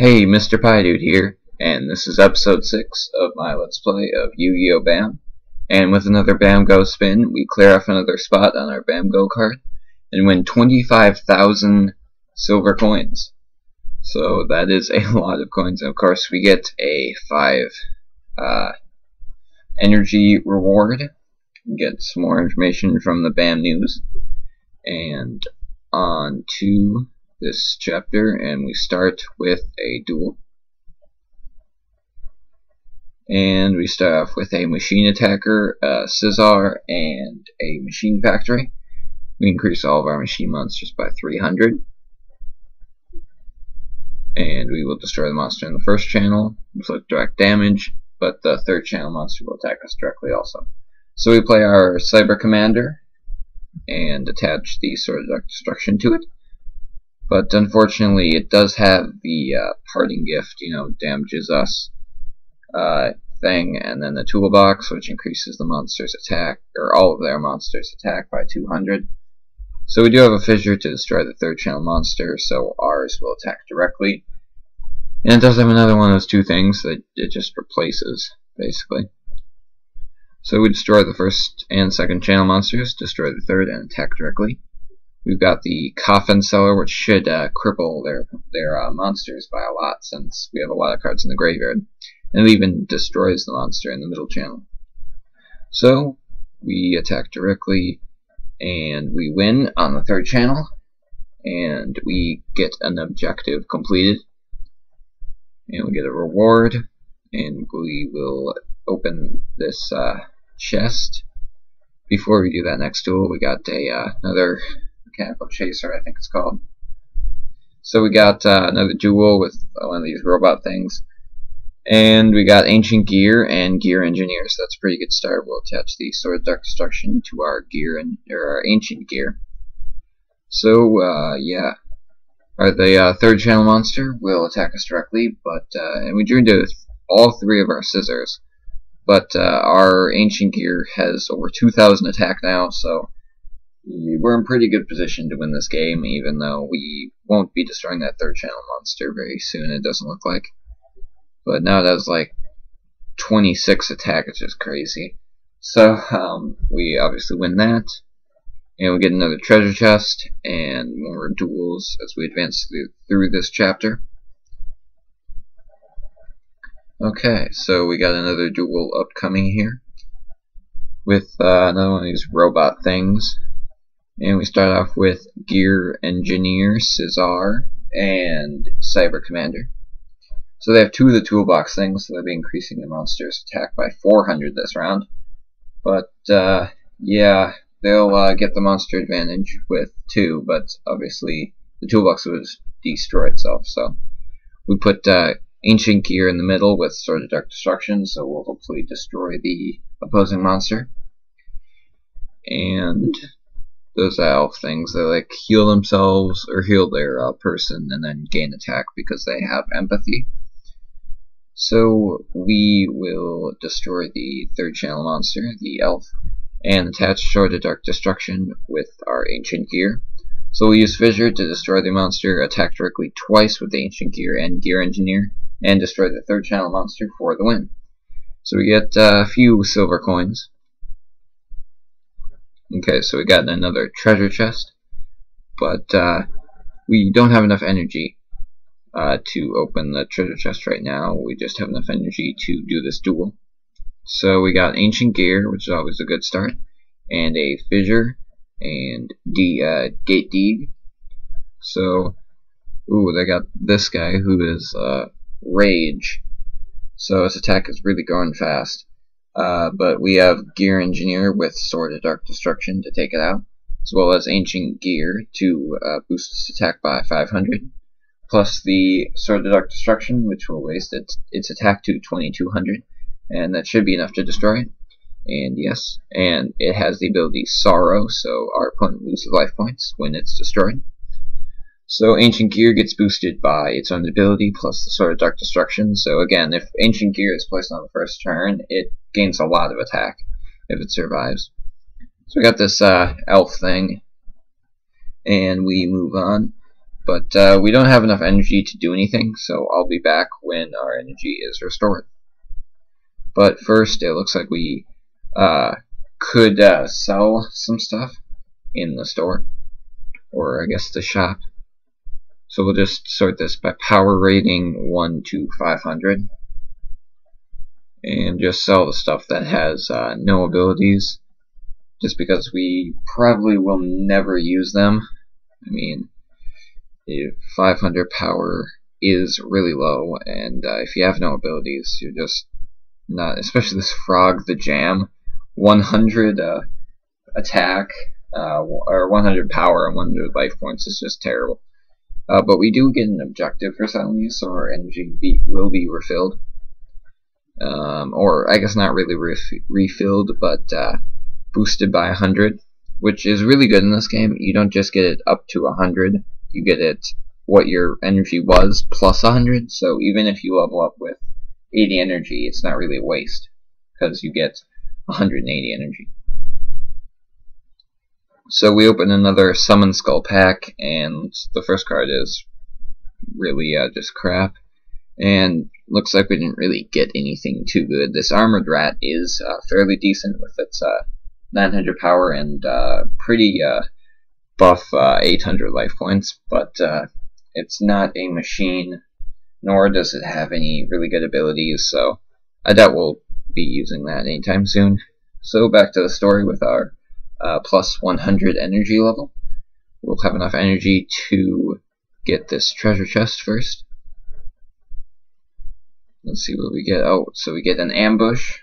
Hey, Mr. Pie here, and this is episode 6 of my Let's Play of Yu-Gi-Oh! Bam. And with another Bam Go spin, we clear off another spot on our Bam Go card and win 25,000 silver coins. So that is a lot of coins, and of course we get a 5 energy reward. We get some more information from the Bam News. And on to this chapter, and we start with a duel. And we start off with a machine attacker, a Scissor, and a machine factory. We increase all of our machine monsters by 300. And we will destroy the monster in the first channel, inflict direct damage, but the third channel monster will attack us directly also. So we play our Cyber Commander and attach the Sword of Dark Destruction to it. But unfortunately, it does have the parting gift, damages us thing, and then the toolbox, which increases the monster's attack, or all of their monsters' attack by 200. So we do have a fissure to destroy the third channel monster, so ours will attack directly. And it does have another one of those two things that it just replaces, basically. So we destroy the first and second channel monsters, destroy the third, and attack directly. We've got the Coffin Seller, which should cripple their monsters by a lot, since we have a lot of cards in the graveyard. And it even destroys the monster in the middle channel. So we attack directly, and we win on the third channel, and we get an objective completed. And we get a reward, and we will open this chest. Before we do that next duel, we got another Mechanical Chaser, I think it's called. So we got another duel with one of these robot things. And we got Ancient Gear and Gear Engineer, so that's a pretty good start. We'll attach the Sword of Dark Destruction to our gear and our Ancient Gear. So yeah, the third channel monster will attack us directly, but and we drew into all three of our scissors. But our Ancient Gear has over 2,000 attack now, so we're in pretty good position to win this game, even though we won't be destroying that third channel monster very soon, it doesn't look like. But now it has like 26 attack, which is crazy. So we obviously win that, and we get another treasure chest and more duels as we advance through this chapter. Okay, so we got another duel upcoming here with another one of these robot things. And we start off with Gear Engineer, Scissor, and Cyber Commander. So they have two of the toolbox things, so they'll be increasing the monster's attack by 400 this round. But yeah, they'll get the monster advantage with 2, but obviously the toolbox would destroy itself. So we put Ancient Gear in the middle with Sword of Dark Destruction, so we'll hopefully destroy the opposing monster. And those elf things, they like heal themselves or heal their person and then gain attack because they have empathy. So we will destroy the third channel monster, the elf, and attach Sword of Dark Destruction with our Ancient Gear. So we'll use Fissure to destroy the monster, attack directly twice with the Ancient Gear and Gear Engineer, and destroy the third channel monster for the win. So we get a few silver coins. Okay, so we got another treasure chest, but we don't have enough energy to open the treasure chest right now. We just have enough energy to do this duel. So we got Ancient Gear, which is always a good start, and a Fissure, and Gate Deed. So, they got this guy who is Rage, so his attack is really going fast. But we have Gear Engineer with Sword of Dark Destruction to take it out, as well as Ancient Gear to boost its attack by 500, plus the Sword of Dark Destruction, which will raise its attack to 2200, and that should be enough to destroy it. And yes, and it has the ability Sorrow, so our opponent loses life points when it's destroyed. So Ancient Gear gets boosted by its own ability plus the Sword of Dark Destruction. So again, if Ancient Gear is placed on the first turn, it gains a lot of attack if it survives. So we got this elf thing, and we move on. But we don't have enough energy to do anything, so I'll be back when our energy is restored. But first, it looks like we could sell some stuff in the store, or I guess the shop. So we'll just sort this by power rating 1 to 500, and just sell the stuff that has no abilities, just because we probably will never use them. I mean, if 500 power is really low, and if you have no abilities, you're just not, especially this frog, the jam, 100 attack, or 100 power and 100 life points is just terrible. But we do get an objective for selling these, so our energy will be refilled. Or I guess not really refilled, but boosted by 100, which is really good in this game. You don't just get it up to 100, you get it what your energy was plus 100, so even if you level up with 80 energy, it's not really a waste, because you get 180 energy. So we open another Summon Skull pack, and the first card is really just crap, and looks like we didn't really get anything too good. This Armored Rat is fairly decent with its 900 power and pretty buff 800 life points, but it's not a machine, nor does it have any really good abilities, so I doubt we'll be using that anytime soon. So back to the story with our plus 100 energy level. We'll have enough energy to get this treasure chest first. Let's see what we get. Oh, so we get an ambush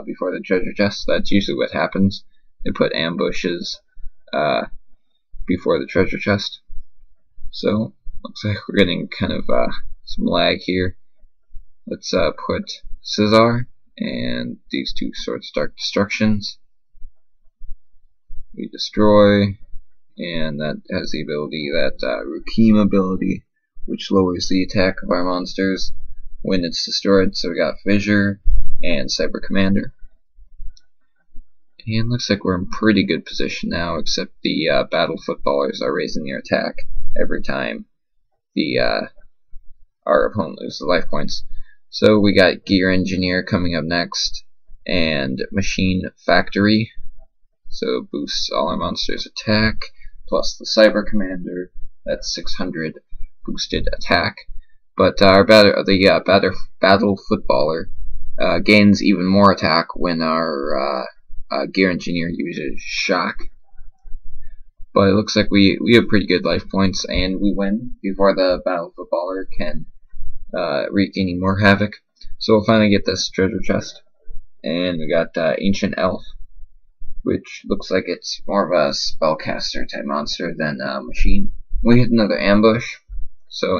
before the treasure chest. That's usually what happens. They put ambushes before the treasure chest. So, looks like we're getting kind of some lag here. Let's put Scizor and these two Swords of Dark Destructions. We destroy, and that has the ability, that Rukim ability, which lowers the attack of our monsters when it's destroyed. So we got Fissure and Cyber Commander. And looks like we're in pretty good position now, except the Battle Footballers are raising their attack every time our opponent loses life points. So we got Gear Engineer coming up next, and Machine Factory. So boosts all our monsters' attack, plus the Cyber Commander, that's 600 boosted attack. But our Battle Footballer gains even more attack when our Gear Engineer uses Shock. But it looks like we have pretty good life points, and we win before the Battle Footballer can wreak any more havoc. So we'll finally get this treasure chest. And we got Ancient Elf, which looks like it's more of a spellcaster type monster than a machine. We hit another ambush, so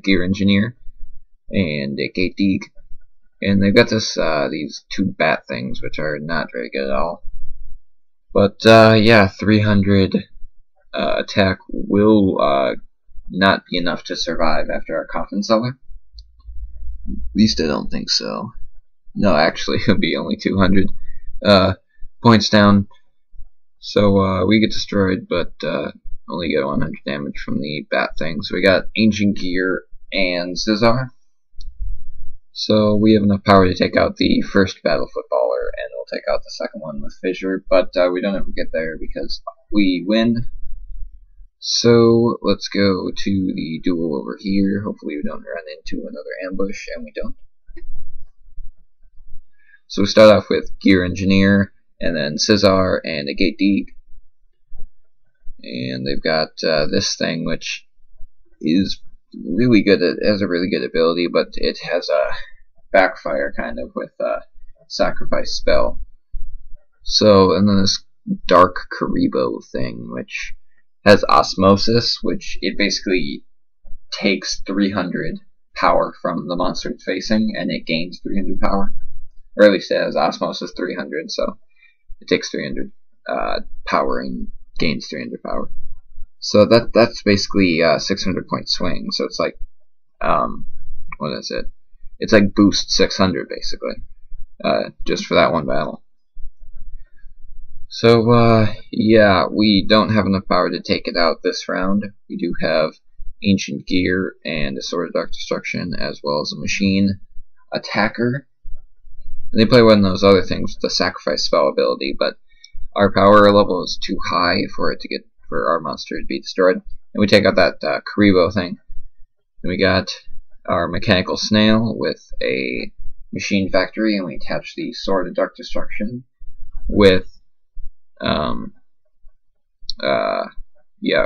Gear Engineer and a Gate Deeg, and they've got this these two bat things, which are not very good at all. But yeah, 300 attack will not be enough to survive after our Coffin Seller. At least I don't think so. No, actually, it'll be only 200 points down. So we get destroyed, but only get 100 damage from the bat thing. So we got Ancient Gear and Scizor. So we have enough power to take out the first Battle Footballer, and we'll take out the second one with Fissure, but we don't ever get there because we win. So let's go to the duel over here. Hopefully we don't run into another ambush, and we don't. So we start off with Gear Engineer, and then Scizor and a Gate Deeg. And they've got this thing, which is really good. It has a really good ability, but it has a backfire kind of with Sacrifice spell. So, and then this Dark Karibo thing, which has Osmosis, which it basically takes 300 power from the monster it's facing, and it gains 300 power. Or at least it has Osmosis 300, so it takes 300 power and gains 300 power. So that's basically 600 point swing. So it's like, what is it? It's like boost 600 basically, just for that one battle. So yeah, we don't have enough power to take it out this round. We do have ancient gear and a sword of dark destruction, as well as a machine attacker. And they play one of those other things with the sacrifice spell ability, but our power level is too high for our monster to be destroyed. And we take out that Karibo thing. Then we got our mechanical snail with a machine factory, and we attach the sword of dark destruction with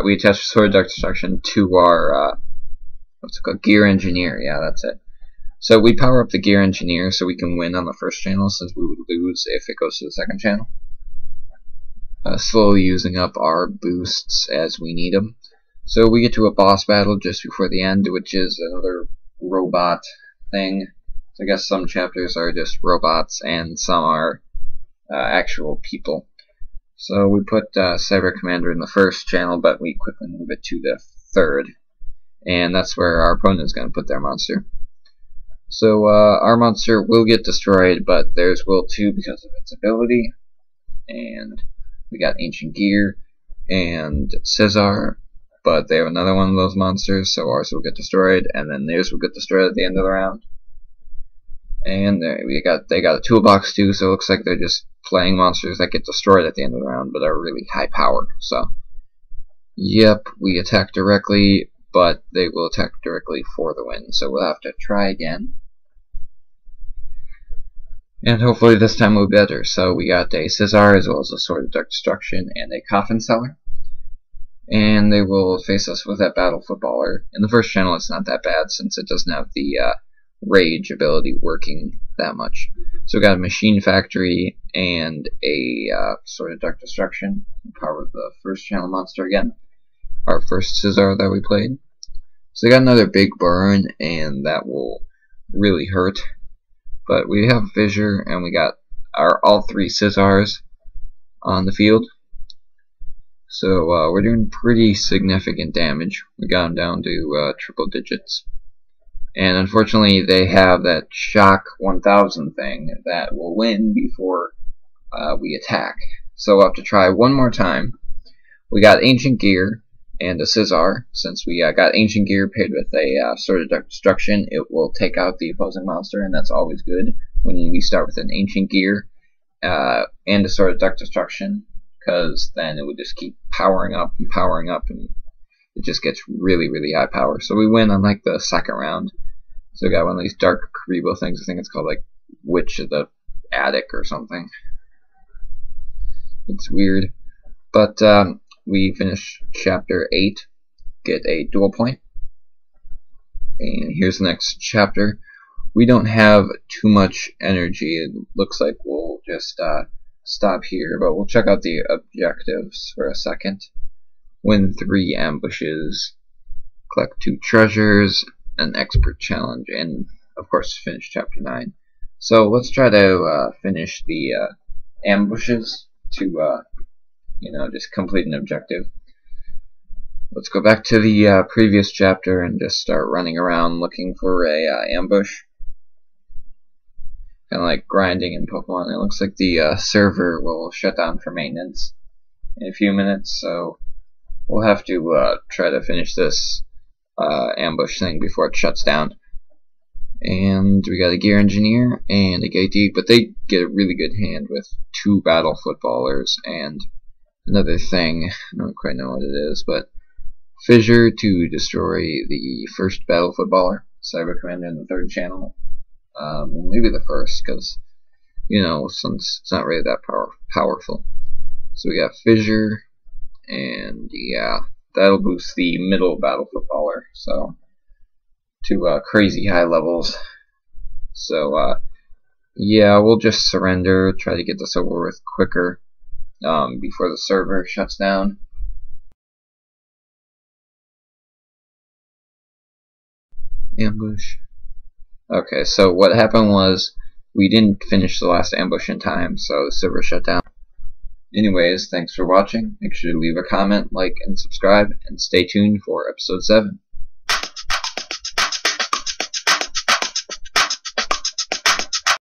we attach the sword of dark destruction to our what's it called, gear engineer. Yeah, that's it. So we power up the gear engineer so we can win on the first channel, since we would lose if it goes to the second channel. Slowly using up our boosts as we need them. So we get to a boss battle just before the end, which is another robot thing. So I guess some chapters are just robots and some are actual people. So we put Cyber Commander in the first channel, but we quickly move it to the third. And that's where our opponent is going to put their monster. So our monster will get destroyed, but theirs will too because of its ability. And we got Ancient Gear and Caesar, but they have another one of those monsters, so ours will get destroyed, and then theirs will get destroyed at the end of the round. And they got a toolbox too, so it looks like they're just playing monsters that get destroyed at the end of the round, but are really high power. So, yep, we attack directly, but they will attack directly for the win, so we'll have to try again. And hopefully this time will be better. So we got a Caesar as well as a Sword of Dark Destruction and a Coffin Seller. And they will face us with that Battle Footballer. In the first channel it's not that bad since it doesn't have the Rage ability working that much. So we got a Machine Factory and a Sword of Dark Destruction. Power the first channel monster again. Our first Caesar that we played. So they got another big burn, and that will really hurt. But we have Fissure, and we got all three Caesars on the field. So we're doing pretty significant damage. We got them down to triple digits. And unfortunately they have that Shock 1000 thing that will win before we attack. So we'll have to try one more time. We got Ancient Gear and a Caesar. Since we got Ancient Gear paired with a Sword of Dark Destruction, it will take out the opposing monster, and that's always good when we start with an Ancient Gear and a Sword of Dark Destruction, because then it would just keep powering up, and it just gets really, really high power. So we win on like the second round. So we got one of these dark Karibo things. I think it's called like Witch of the Attic or something. It's weird. But we finish chapter 8, get a dual point. And here's the next chapter. We don't have too much energy. It looks like we'll just stop here, but we'll check out the objectives for a second. Win 3 ambushes, collect 2 treasures, an expert challenge, and of course finish chapter 9. So let's try to finish the ambushes to just complete an objective. Let's go back to the previous chapter and just start running around looking for a ambush. Kind of like grinding in Pokemon. It looks like the server will shut down for maintenance in a few minutes, so we'll have to try to finish this ambush thing before it shuts down. And we got a Gear Engineer and a Gate, but they get a really good hand with 2 Battle Footballers and another thing. I don't quite know what it is, but Fissure to destroy the first Battle Footballer, Cyber Commander in the 3rd channel. Maybe the first, because since it's not really that powerful. So we got Fissure, and yeah, that'll boost the middle Battle Footballer, so to crazy high levels. So yeah, we'll just surrender, try to get this over with quicker before the server shuts down. Ambush. Okay, so what happened was we didn't finish the last ambush in time, so the server shut down. Anyways, thanks for watching. Make sure to leave a comment, like, and subscribe, and stay tuned for episode 7.